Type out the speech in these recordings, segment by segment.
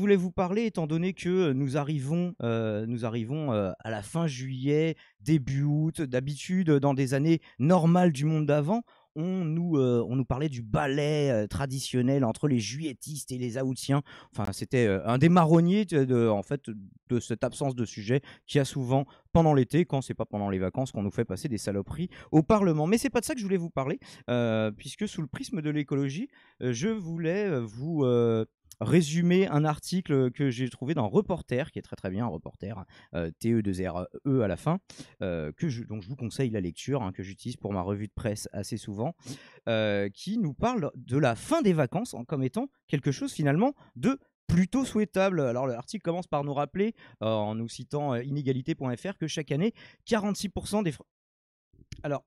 voulais vous parler, étant donné que à la fin juillet, début août, d'habitude, dans des années normales du monde d'avant, on nous parlait du ballet traditionnel entre les juilletistes et les aoûtiens. Enfin, c'était un des marronniers en fait, de cette absence de sujet qu'il y a souvent pendant l'été, quand c'est pas pendant les vacances, qu'on nous fait passer des saloperies au Parlement. Mais c'est pas de ça que je voulais vous parler, puisque sous le prisme de l'écologie, je voulais vous résumer un article que j'ai trouvé dans Reporter, qui est très très bien, Reporter, TE2RE à la fin, dont je vous conseille la lecture, hein, que j'utilise pour ma revue de presse assez souvent, qui nous parle de la fin des vacances comme étant quelque chose finalement de plutôt souhaitable. Alors l'article commence par nous rappeler, en nous citant inégalité.fr, que chaque année, 46% des... Alors,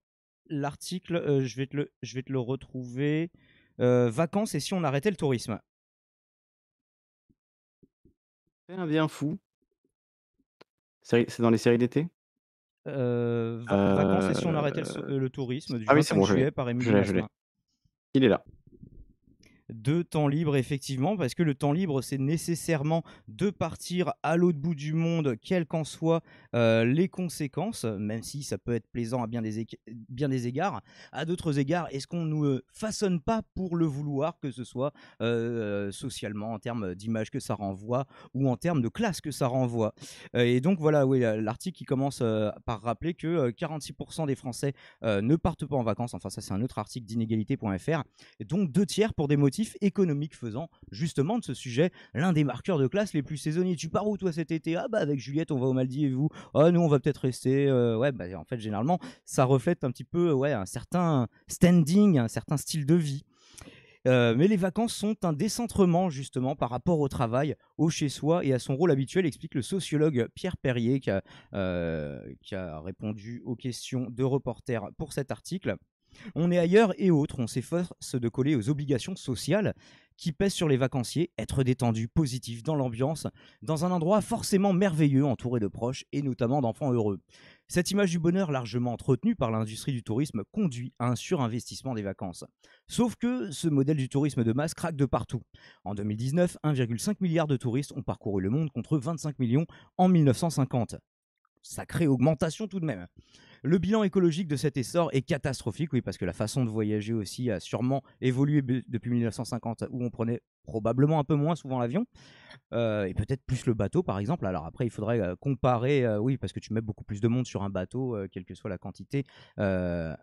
l'article, je vais te le retrouver. Vacances et si on arrêtait le tourisme. C'est un bien fou. C'est dans les séries d'été? Vacances et si on Heu, arrêtait le tourisme du ah oui, c'est 25 bon, je l'ai. juillet par Je Émilie l'ai, je l'ai. Masselin. Il est là. De temps libre, effectivement, parce que le temps libre, c'est nécessairement de partir à l'autre bout du monde, quelles qu'en soient les conséquences, même si ça peut être plaisant à bien des égards. À d'autres égards, est-ce qu'on ne nous façonne pas pour le vouloir, que ce soit socialement, en termes d'image que ça renvoie, ou en termes de classe que ça renvoie. Et donc voilà, oui, l'article qui commence par rappeler que 46% des Français ne partent pas en vacances, enfin ça c'est un autre article d'inégalité.fr, et donc 2 tiers pour des motifs économiques, faisant justement de ce sujet l'un des marqueurs de classe les plus saisonniers. Tu pars où toi cet été? Ah bah avec Juliette on va aux Maldives, et vous? Ah nous on va peut-être rester. Ouais, bah en fait généralement ça reflète un petit peu, ouais, un certain standing, un certain style de vie. Mais les vacances sont un décentrement justement par rapport au travail, au chez-soi et à son rôle habituel, explique le sociologue Pierre Perrier, qui a répondu aux questions de reporters pour cet article. On est ailleurs et autres, on s'efforce de coller aux obligations sociales qui pèsent sur les vacanciers, être détendu, positif dans l'ambiance, dans un endroit forcément merveilleux, entouré de proches et notamment d'enfants heureux. Cette image du bonheur largement entretenue par l'industrie du tourisme conduit à un surinvestissement des vacances. Sauf que ce modèle du tourisme de masse craque de partout. En 2019, 1,5 milliard de touristes ont parcouru le monde contre 25 millions en 1950. Sacrée augmentation tout de même. Le bilan écologique de cet essor est catastrophique, oui, parce que la façon de voyager aussi a sûrement évolué depuis 1950, où on prenait probablement un peu moins souvent l'avion, et peut-être plus le bateau, par exemple. Alors après, il faudrait comparer, oui, parce que tu mets beaucoup plus de monde sur un bateau, quelle que soit la quantité. Euh,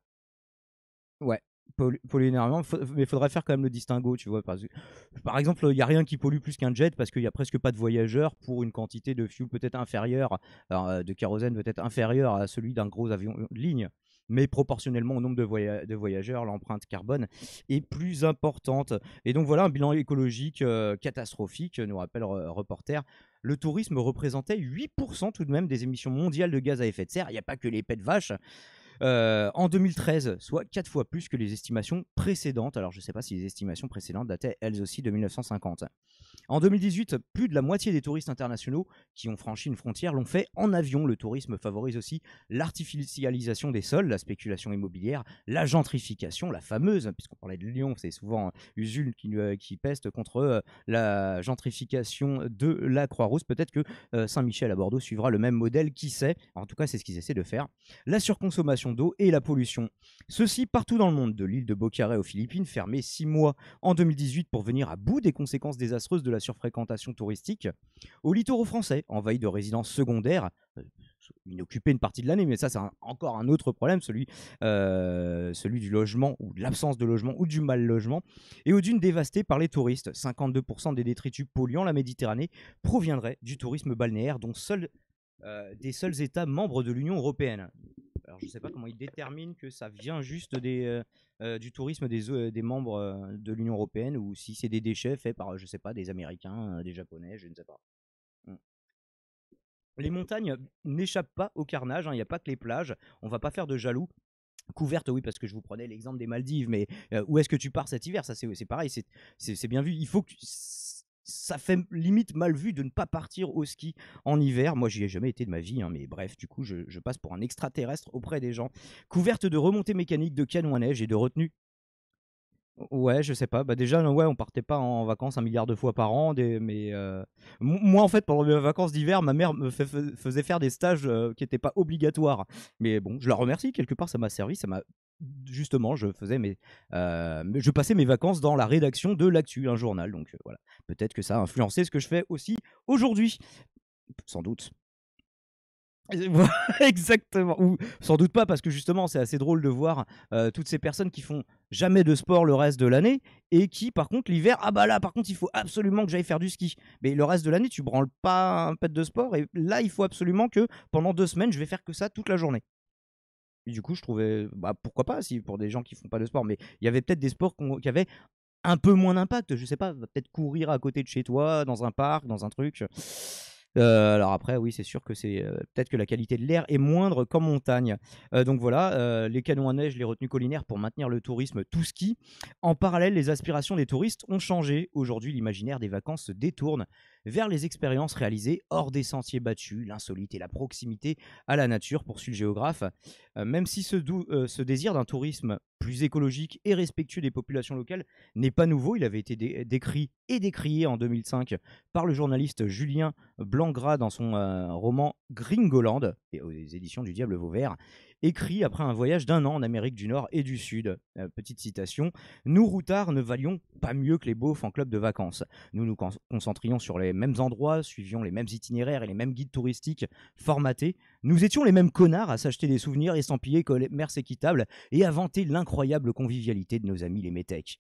ouais. Pollue énormément, mais il faudrait faire quand même le distinguo, tu vois. Par exemple, il n'y a rien qui pollue plus qu'un jet parce qu'il n'y a presque pas de voyageurs pour une quantité de fuel peut-être inférieure, de kérosène peut-être inférieure à celui d'un gros avion de ligne. Mais proportionnellement au nombre de voyageurs, l'empreinte carbone est plus importante. Et donc voilà un bilan écologique catastrophique, nous rappelle Reporter. Le tourisme représentait 8% tout de même des émissions mondiales de gaz à effet de serre. Il n'y a pas que les pets de vache en 2013, soit 4 fois plus que les estimations précédentes. Alors je ne sais pas si les estimations précédentes dataient elles aussi de 1950. En 2018, plus de la moitié des touristes internationaux qui ont franchi une frontière l'ont fait en avion. Le tourisme favorise aussi l'artificialisation des sols, la spéculation immobilière, la gentrification, la fameuse, puisqu'on parlait de Lyon, c'est souvent Usul qui peste contre la gentrification de la Croix-Rousse. Peut-être que Saint-Michel à Bordeaux suivra le même modèle, qui sait. En tout cas, c'est ce qu'ils essaient de faire. La surconsommation d'eau et la pollution. Ceci partout dans le monde, de l'île de Bocaray aux Philippines, fermée 6 mois en 2018 pour venir à bout des conséquences désastreuses de la surfréquentation touristique, au littoral français, envahi de résidences secondaires, inoccupées une partie de l'année, mais ça c'est encore un autre problème, celui du logement, ou de l'absence de logement, ou du mal logement, et aux dunes dévastées par les touristes. 52% des détritus polluant la Méditerranée proviendraient du tourisme balnéaire, dont des seuls États membres de l'Union européenne. Alors je ne sais pas comment ils déterminent que ça vient juste du tourisme des membres de l'Union européenne, ou si c'est des déchets faits par, je sais pas, des Américains, des Japonais, je ne sais pas. Mm. Les montagnes n'échappent pas au carnage, hein, il n'y a pas que les plages, on va pas faire de jaloux. Couverte, oui, parce que je vous prenais l'exemple des Maldives, mais où est-ce que tu pars cet hiver? Ça, c'est pareil, c'est bien vu. Il faut que ça fait limite mal vu de ne pas partir au ski en hiver. Moi, j'y ai jamais été de ma vie, hein, mais bref, du coup, je passe pour un extraterrestre auprès des gens. Couverte de remontées mécaniques, de canons à neige et de retenues Ouais, je sais pas. Bah, déjà, ouais, on partait pas en vacances 1 milliard de fois par an, mais moi, en fait, pendant mes vacances d'hiver, ma mère me faisait faire des stages qui n'étaient pas obligatoires. Mais bon, je la remercie, quelque part, ça m'a servi. Ça m'a justement, je passais mes vacances dans la rédaction de l'actu, un journal. Donc voilà, peut-être que ça a influencé ce que je fais aussi aujourd'hui, sans doute. Exactement. Ou sans doute pas, parce que justement, c'est assez drôle de voir toutes ces personnes qui font jamais de sport le reste de l'année et qui, par contre, l'hiver, ah bah là, par contre, il faut absolument que j'aille faire du ski. Mais le reste de l'année, tu branles pas un pet de sport et là, il faut absolument que pendant 2 semaines, je vais faire que ça toute la journée. Et du coup, je trouvais, bah pourquoi pas, si pour des gens qui font pas de sport, mais il y avait peut-être des sports qui avaient un peu moins d'impact. Je sais pas, peut-être courir à côté de chez toi, dans un parc, dans un truc. Alors après, oui, c'est sûr que c'est peut-être que la qualité de l'air est moindre qu'en montagne. Donc voilà, les canons à neige, les retenues collinaires pour maintenir le tourisme tout ski. En parallèle, les aspirations des touristes ont changé. Aujourd'hui, l'imaginaire des vacances se détourne vers les expériences réalisées hors des sentiers battus, l'insolite et la proximité à la nature, poursuit le géographe. Même si ce désir d'un tourisme plus écologique et respectueux des populations locales n'est pas nouveau, il avait été décrit et décrié en 2005 par le journaliste Julien Blangras dans son roman Gringoland, et aux éditions du Diable Vauvert, écrit après un voyage d'1 an en Amérique du Nord et du Sud. Petite citation: Nous, routards, ne valions pas mieux que les beaufs en club de vacances. Nous nous concentrions sur les mêmes endroits, suivions les mêmes itinéraires et les mêmes guides touristiques formatés. Nous étions les mêmes connards à s'acheter des souvenirs estampillés commerce équitable et à vanter l'incroyable convivialité de nos amis les métèques.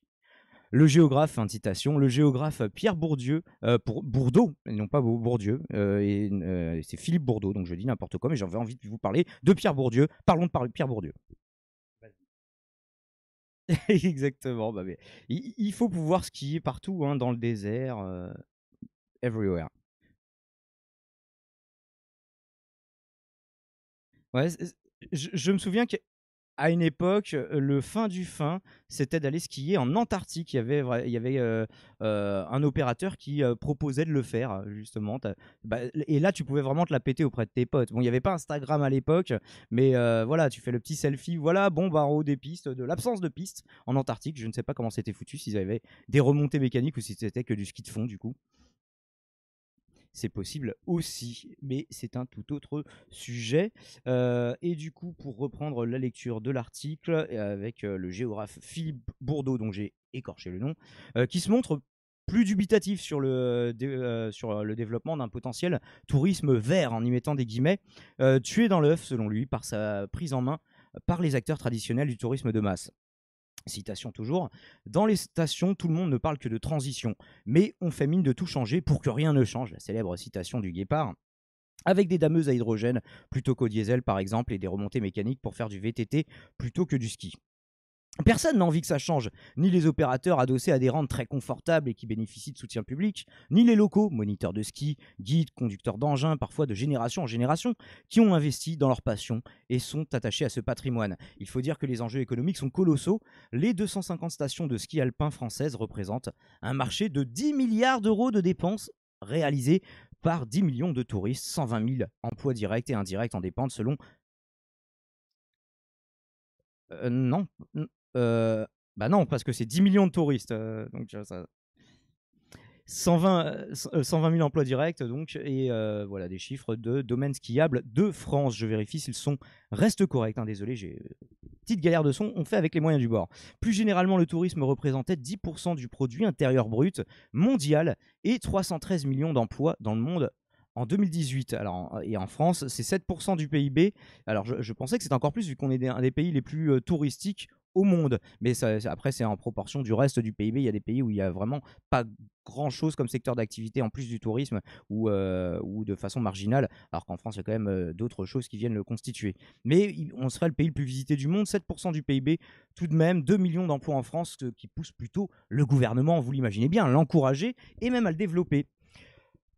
Le géographe, fin de citation, le géographe Pierre Bourdieu, pour Bourdeau, et non pas Bourdieu, c'est Philippe Bourdeau, donc je dis n'importe quoi, mais j'avais envie de vous parler de Pierre Bourdieu. Parlons de Pierre Bourdieu. Exactement, bah, mais il faut pouvoir skier partout, hein, dans le désert, everywhere. Ouais, je me souviens que à une époque, le fin du fin, c'était d'aller skier en Antarctique. Il y avait un opérateur qui proposait de le faire, justement. Bah, et là, tu pouvais vraiment te la péter auprès de tes potes. Bon, il n'y avait pas Instagram à l'époque, mais voilà, tu fais le petit selfie. Voilà, bon, bah, en haut des pistes, de l'absence de pistes en Antarctique. Je ne sais pas comment c'était foutu, s'ils avaient des remontées mécaniques ou si c'était que du ski de fond, du coup. C'est possible aussi, mais c'est un tout autre sujet. Et du coup, pour reprendre la lecture de l'article, avec le géographe Philippe Bourdeau, dont j'ai écorché le nom, qui se montre plus dubitatif sur le développement d'un potentiel tourisme vert, en y mettant des guillemets, tué dans l'œuf, selon lui, par sa prise en main par les acteurs traditionnels du tourisme de masse. Citation toujours: Dans les stations, tout le monde ne parle que de transition, mais on fait mine de tout changer pour que rien ne change. La célèbre citation du Guépard. Avec des dameuses à hydrogène plutôt qu'au diesel, par exemple, et des remontées mécaniques pour faire du VTT plutôt que du ski. Personne n'a envie que ça change, ni les opérateurs adossés à des rentes très confortables et qui bénéficient de soutien public, ni les locaux, moniteurs de ski, guides, conducteurs d'engins, parfois de génération en génération, qui ont investi dans leur passion et sont attachés à ce patrimoine. Il faut dire que les enjeux économiques sont colossaux. Les 250 stations de ski alpin françaises représentent un marché de 10 milliards d'euros de dépenses réalisées par 10 millions de touristes, 120 000 emplois directs et indirects en dépendent selon... Non. Euh, Bah non, parce que c'est 10 millions de touristes. Donc ça... 120 000 emplois directs, donc, et voilà des chiffres de domaines skiables de France. Je vérifie s'ils restent corrects. Hein, désolé, j'ai petite galère de son. On fait avec les moyens du bord. Plus généralement, le tourisme représentait 10% du produit intérieur brut mondial et 313 millions d'emplois dans le monde en 2018. Alors, et en France, c'est 7% du PIB. Alors, je pensais que c'était encore plus, vu qu'on est un des pays les plus touristiques au monde. Mais après, c'est en proportion du reste du PIB. Il y a des pays où il n'y a vraiment pas grand-chose comme secteur d'activité en plus du tourisme, ou de façon marginale, alors qu'en France, il y a quand même d'autres choses qui viennent le constituer. Mais on serait le pays le plus visité du monde, 7% du PIB, tout de même, 2 millions d'emplois en France, qui poussent plutôt le gouvernement, vous l'imaginez bien, à l'encourager et même à le développer.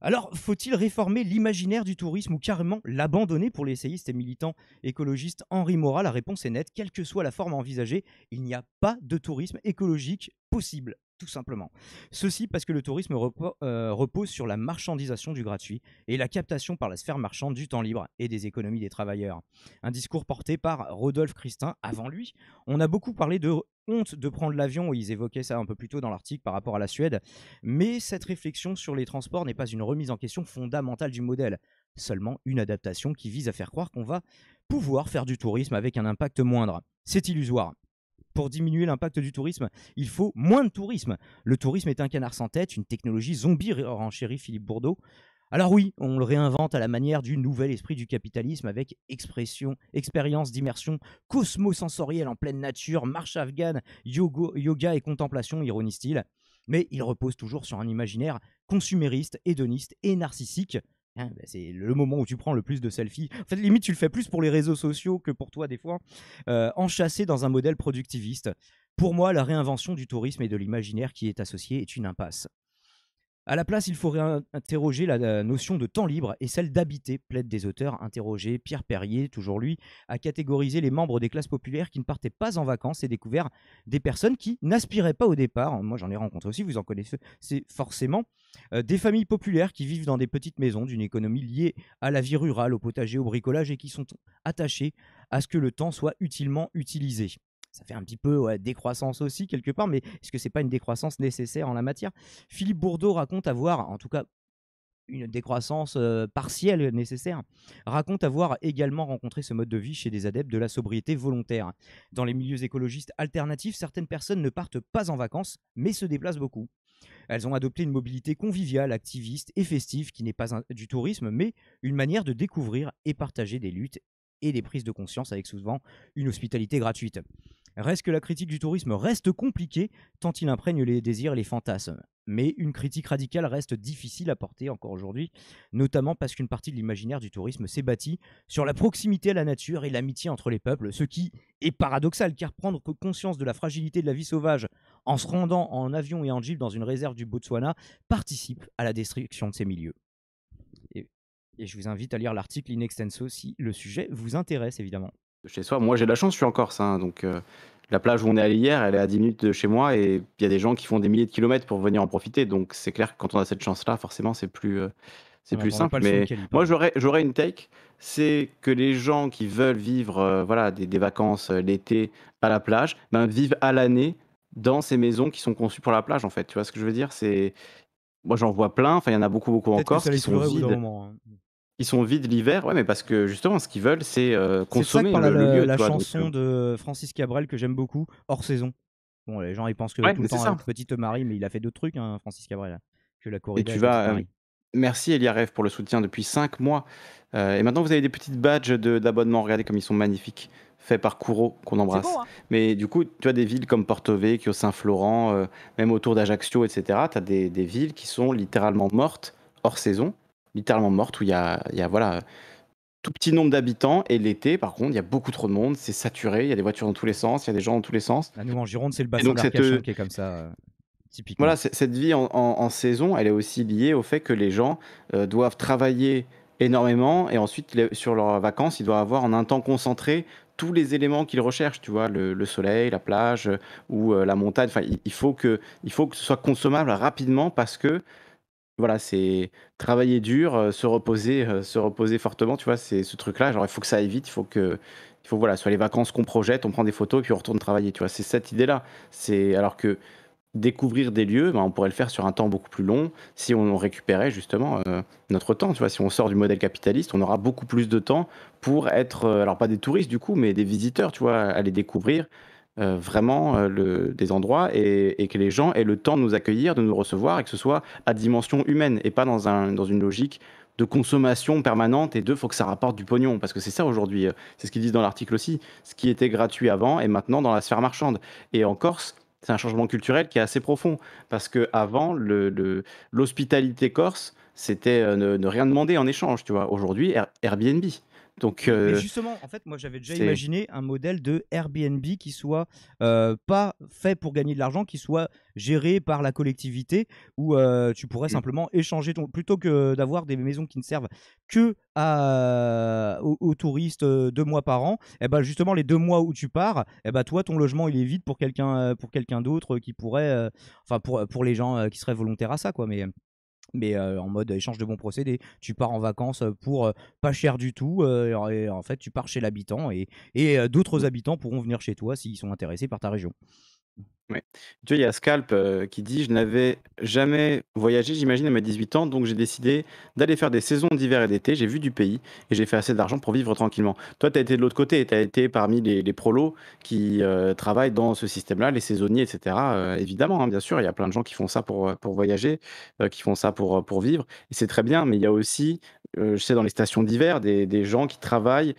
Alors, faut-il réformer l'imaginaire du tourisme ou carrément l'abandonner? Pour l'essayiste et militant écologiste Henri Morat, la réponse est nette. Quelle que soit la forme envisagée, il n'y a pas de tourisme écologique possible. tout simplement. Ceci parce que le tourisme repose sur la marchandisation du gratuit et la captation par la sphère marchande du temps libre et des économies des travailleurs. Un discours porté par Rodolphe Christin avant lui. On a beaucoup parlé de honte de prendre l'avion, ils évoquaient ça un peu plus tôt dans l'article par rapport à la Suède, mais cette réflexion sur les transports n'est pas une remise en question fondamentale du modèle, seulement une adaptation qui vise à faire croire qu'on va pouvoir faire du tourisme avec un impact moindre. C'est illusoire. Pour diminuer l'impact du tourisme, il faut moins de tourisme. Le tourisme est un canard sans tête, une technologie zombie, renchérit Philippe Bourdeau. Alors oui, on le réinvente à la manière du nouvel esprit du capitalisme avec expérience d'immersion cosmo-sensorielle en pleine nature, marche afghane, yoga et contemplation, ironise-t-il. Mais il repose toujours sur un imaginaire consumériste, hédoniste et narcissique. Hein, c'est le moment où tu prends le plus de selfies. En fait, limite, tu le fais plus pour les réseaux sociaux que pour toi, des fois. Enchâssé dans un modèle productiviste. Pour moi, la réinvention du tourisme et de l'imaginaire qui est associé est une impasse. À la place, il faut réinterroger la notion de temps libre et celle d'habiter, plaide des auteurs interrogés. Pierre Perrier, toujours lui, a catégorisé les membres des classes populaires qui ne partaient pas en vacances et découvert des personnes qui n'aspiraient pas au départ. Moi, j'en ai rencontré aussi, vous en connaissez forcément. Des familles populaires qui vivent dans des petites maisons d'une économie liée à la vie rurale, au potager, au bricolage et qui sont attachées à ce que le temps soit utilement utilisé. Ça fait un petit peu décroissance aussi quelque part, mais est-ce que c'est pas une décroissance nécessaire en la matière? Philippe Bourdeau raconte avoir, en tout cas une décroissance partielle nécessaire, raconte avoir également rencontré ce mode de vie chez des adeptes de la sobriété volontaire. Dans les milieux écologistes alternatifs, certaines personnes ne partent pas en vacances, mais se déplacent beaucoup. Elles ont adopté une mobilité conviviale, activiste et festive qui n'est pas du tourisme, mais une manière de découvrir et partager des luttes et des prises de conscience avec souvent une hospitalité gratuite. Reste que la critique du tourisme reste compliquée tant il imprègne les désirs et les fantasmes. Mais une critique radicale reste difficile à porter encore aujourd'hui, notamment parce qu'une partie de l'imaginaire du tourisme s'est bâtie sur la proximité à la nature et l'amitié entre les peuples, ce qui est paradoxal car prendre conscience de la fragilité de la vie sauvage en se rendant en avion et en jeep dans une réserve du Botswana participe à la destruction de ces milieux. Et, et je vous invite à lire l'article in extenso si le sujet vous intéresse évidemment. Chez soi. Moi, j'ai de la chance, je suis en Corse, hein, donc la plage où on est allé hier, elle est à 10 minutes de chez moi et il y a des gens qui font des milliers de kilomètres pour venir en profiter. Donc c'est clair que quand on a cette chance-là, forcément, c'est plus On n'a pas simple. le son de Mais Kelly, moi, pardon. j'aurais une take, c'est que les gens qui veulent vivre voilà, des vacances l'été à la plage, ben, vivent à l'année dans ces maisons qui sont conçues pour la plage, en fait. Tu vois ce que je veux dire? Moi, j'en vois plein, enfin, il y en a beaucoup, beaucoup en Peut-être que Corse ça les qui sont saoulerait au bout d'un vides. moment. Hein. Ils sont vides l'hiver, ouais, mais parce que justement, ce qu'ils veulent, c'est C'est de ça que consommer parle le lieu, la tu vois. Donc, chanson de Francis Cabrel que j'aime beaucoup, Hors saison. Bon, les gens ils pensent que ouais, tout le mais c'est temps ça. avec Petite Marie, mais il a fait d'autres trucs, hein, Francis Cabrel, que la Et corrida tu avec Petite vas. Marie. Merci Eliarev pour le soutien depuis 5 mois. Et maintenant, vous avez des petites badges d'abonnement. Regardez comme ils sont magnifiques. Faits par Kouro, qu'on C'est beau, embrasse. hein? Mais du coup, tu as des villes comme Porto Vecchio, Saint-Florent, même autour d'Ajaccio, etc. Tu as des villes qui sont littéralement mortes, hors saison. Littéralement mortes, où il y a voilà, tout petit nombre d'habitants. Et l'été, par contre, il y a beaucoup trop de monde. C'est saturé. Il y a des voitures dans tous les sens. Il y a des gens dans tous les sens. Là, nous en Gironde, c'est le Et bassin donc, d'Arcachon qui est comme ça, voilà, typiquement. cette vie en saison, elle est aussi liée au fait que les gens doivent travailler énormément et ensuite, sur leurs vacances, ils doivent avoir en un temps concentré tous les éléments qu'ils recherchent, tu vois, le soleil, la plage ou la montagne. Enfin, il faut que ce soit consommable rapidement parce que, voilà, c'est travailler dur, se reposer fortement, tu vois, c'est ce truc-là. Genre, il faut que ça aille vite, voilà, sur les vacances qu'on projette, on prend des photos et puis on retourne travailler, tu vois, c'est cette idée-là. Alors que découvrir des lieux, ben, on pourrait le faire sur un temps beaucoup plus long si on récupérait justement notre temps. Tu vois, si on sort du modèle capitaliste, on aura beaucoup plus de temps pour être, alors pas des touristes du coup, mais des visiteurs, tu vois, aller découvrir vraiment des endroits et que les gens aient le temps de nous accueillir, de nous recevoir et que ce soit à dimension humaine et pas dans une logique de consommation permanente et faut que ça rapporte du pognon. Parce que c'est ça aujourd'hui, c'est ce qu'ils disent dans l'article aussi, ce qui était gratuit avant est maintenant dans la sphère marchande. Et en Corse, c'est un changement culturel qui est assez profond. Parce qu'avant, l'hospitalité corse, c'était ne rien demander en échange. Tu vois. Aujourd'hui, Airbnb. Donc, Mais justement, en fait, moi j'avais déjà c'est imaginé un modèle de Airbnb qui soit pas fait pour gagner de l'argent, qui soit géré par la collectivité, où tu pourrais mmh, simplement échanger plutôt que d'avoir des maisons qui ne servent que aux touristes 2 mois par an. Et ben justement, les 2 mois où tu pars, et ben toi, ton logement il est vide pour quelqu'un d'autre qui pourrait, enfin pour les gens qui seraient volontaires à ça, quoi. Mais en mode échange de bons procédés. Tu pars en vacances pour pas cher du tout, et en fait, tu pars chez l'habitant et d'autres mmh. habitants pourront venir chez toi s'ils sont intéressés par ta région. Ouais. Tu vois, il y a Scalp, qui dit: «Je n'avais jamais voyagé, j'imagine, à mes 18 ans, donc j'ai décidé d'aller faire des saisons d'hiver et d'été. J'ai vu du pays et j'ai fait assez d'argent pour vivre tranquillement». Toi, tu as été de l'autre côté, tu as été parmi les prolos qui, travaillent dans ce système-là, les saisonniers et cetera, évidemment, hein, bien sûr, il y a plein de gens qui font ça pour voyager, qui font ça pour vivre et c'est très bien, mais il y a aussi, je sais dans les stations d'hiver, des gens qui travaillent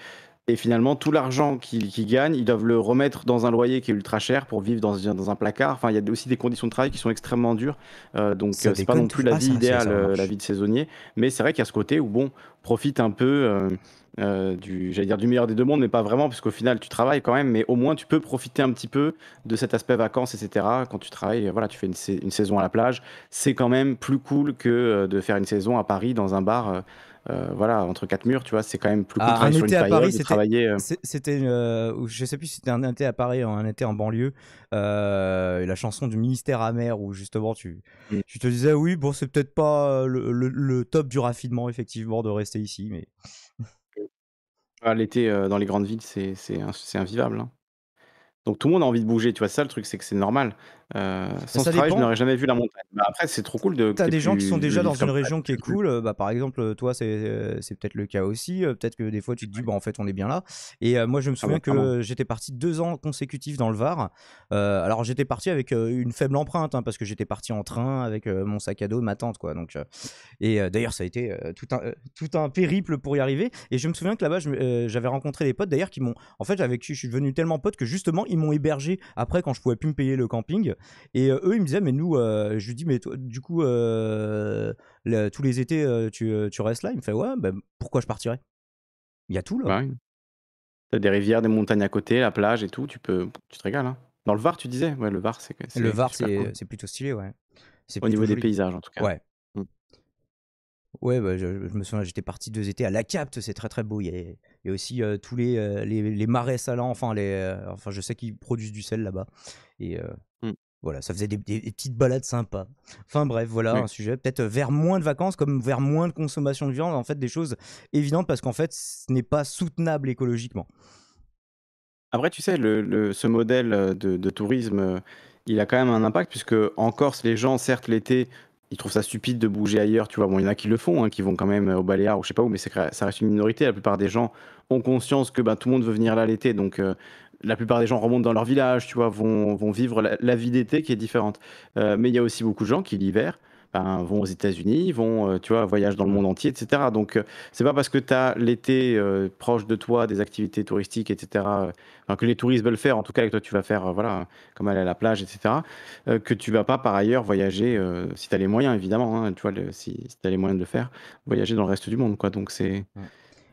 et finalement, tout l'argent qu'ils gagnent, ils doivent le remettre dans un loyer qui est ultra cher pour vivre dans un placard. Enfin, il y a aussi des conditions de travail qui sont extrêmement dures. Donc, Ça c'est pas déconne, non tu plus fais la ah vie ça idéale, la marche. vie de saisonnier. Mais c'est vrai qu'il y a ce côté où, bon, profite un peu j'allais dire du meilleur des deux mondes, mais pas vraiment, parce qu'au final, tu travailles quand même, mais au moins, tu peux profiter un petit peu de cet aspect vacances, etc. Quand tu travailles, voilà, tu fais une saison à la plage. C'est quand même plus cool que de faire une saison à Paris dans un bar. Voilà, entre quatre murs, tu vois, c'est quand même plus cool de Ah, un travailler sur une été à Paris, paillette, de travailler. c'était, ou je sais plus si c'était un été à Paris ou un été en banlieue, la chanson du Ministère amer où justement Mm. tu te disais: «Oui, bon, c'est peut-être pas le top du raffinement effectivement de rester ici», mais Ah, l'été, dans les grandes villes, c'est invivable, hein. Donc tout le monde a envie de bouger, tu vois? C'est ça le truc, c'est que c'est normal. bah, Sans ce ça travail, je dépend. n'aurais jamais vu la montagne. Bah, après, c'est trop cool que T'as tu aies des gens qui sont pu le déjà dans vivre une comme ça, région qui est c'est cool. cool, bah, par exemple, toi, c'est peut-être le cas aussi, peut-être que des fois tu te dis: «Bah, en fait, on est bien là» et moi, je me Ah bah, souviens clairement. que j'étais parti 2 ans consécutifs dans le Var. Alors j'étais parti avec, une faible empreinte, hein, parce que j'étais parti en train avec, mon sac à dos de ma tante, quoi, donc et d'ailleurs, ça a été tout un périple pour y arriver. Et je me souviens que là-bas, j'avais rencontré des potes d'ailleurs qui m'ont. En fait, avec qui je suis devenu tellement pote que justement, ils m'ont hébergé après quand je pouvais plus me payer le camping. Et eux, ils me disaient, mais nous, je lui dis, mais toi, du coup, tous les étés, tu restes là. Il me fait, ouais, ben pourquoi je partirais. Il y a tout là. Bah, oui. Tu as des rivières, des montagnes à côté, la plage et tout, tu te régales, hein. Dans le Var, tu disais? Ouais, le Var, Le c'est Var, super cool. c'est plutôt stylé, ouais. C'est Au plutôt niveau des joli. paysages, en tout cas. Ouais. Mmh. Ouais, bah, je me souviens, j'étais parti 2 étés à La Capte, c'est très très beau. Il y a aussi tous les marais salants, enfin je sais qu'ils produisent du sel là-bas. Et Mmh. voilà, ça faisait des petites balades sympas. Enfin bref, voilà un Ouais. sujet peut-être vers moins de vacances, comme vers moins de consommation de viande, en fait des choses évidentes parce qu'en fait ce n'est pas soutenable écologiquement. Après, tu sais, ce modèle, de tourisme, il a quand même un impact puisque en Corse, les gens, certes, l'été, ils trouvent ça stupide de bouger ailleurs, tu vois? Bon, il y en a qui le font, hein, qui vont quand même, aux Baléares ou je sais pas où, mais ça reste une minorité. La plupart des gens ont conscience que, bah, tout le monde veut venir là l'été, donc la plupart des gens remontent dans leur village, tu vois? Vont vivre la vie d'été qui est différente. Mais il y a aussi beaucoup de gens qui, l'hiver, ben, vont aux États-Unis, tu vois, voyagent dans le Mm. monde entier et cetera. Donc c'est pas parce que tu as l'été, proche de toi, des activités touristiques et cetera, enfin, que les touristes veulent faire, en tout cas, et que toi tu vas faire, voilà, comme aller à la plage, et cetera, que tu vas pas par ailleurs voyager, si tu as les moyens évidemment, hein, tu vois? Si tu as les moyens de le faire, voyager dans le reste du monde, quoi. Donc Mm.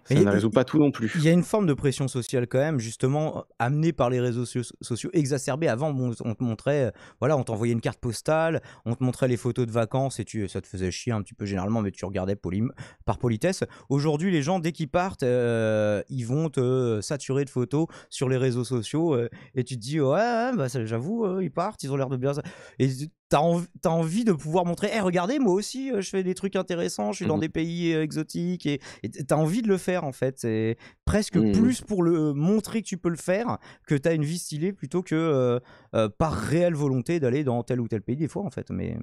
ça Mais ne résout pas tout non il plus. y a une forme de pression sociale quand même, justement, amenée par les réseaux sociaux, exacerbée. Avant, bon, on te montrait, voilà, on t'envoyait une carte postale, on te montrait les photos de vacances et ça te faisait chier un petit peu généralement, mais tu regardais par politesse. Aujourd'hui, les gens, dès qu'ils partent, ils vont te saturer de photos sur les réseaux sociaux et tu te dis, ouais, ouais, bah, j'avoue, ils partent, ils ont l'air de bien. Et t'as envie de pouvoir montrer, hey, regardez, moi aussi, je fais des trucs intéressants, je suis dans Mmh des pays exotiques et t'as envie de le faire en fait. C'est presque mh. plus pour le montrer que tu peux le faire que t'as une vie stylée plutôt que par réelle volonté d'aller dans tel ou tel pays des fois en fait. Mais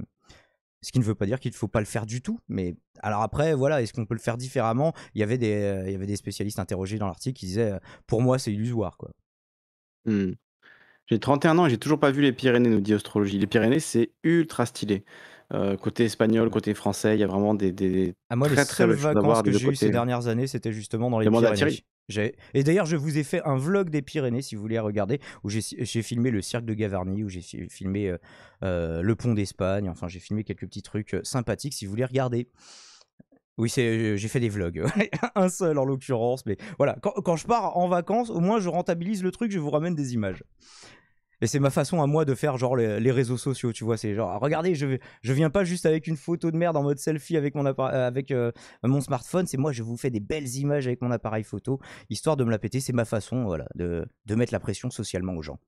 ce qui ne veut pas dire qu'il ne faut pas le faire du tout. Mais alors après, voilà, est-ce qu'on peut le faire différemment? Il y avait des spécialistes interrogés dans l'article qui disaient, pour moi, c'est illusoire, quoi. Mmh. J'ai 31 ans et j'ai toujours pas vu les Pyrénées, nous dit Astrologie. Les Pyrénées, c'est ultra stylé. Côté espagnol, côté français, il y a vraiment des À moi, les très, très seules belles choses à vacances voir que des 2 j'ai eues ces côtés. dernières années, c'était justement dans les Demande à Pyrénées. Thierry. Et d'ailleurs, je vous ai fait un vlog des Pyrénées, si vous voulez regarder, où j'ai filmé le cirque de Gavarnie, où j'ai filmé le pont d'Espagne. Enfin, j'ai filmé quelques petits trucs sympathiques, si vous voulez regarder. Oui, j'ai fait des vlogs, un seul en l'occurrence, mais voilà, quand je pars en vacances, au moins je rentabilise le truc, je vous ramène des images. Et c'est ma façon à moi de faire genre les réseaux sociaux, tu vois, c'est genre regardez, je viens pas juste avec une photo de merde en mode selfie avec mon smartphone, c'est moi je vous fais des belles images avec mon appareil photo, histoire de me la péter, c'est ma façon voilà de mettre la pression socialement aux gens.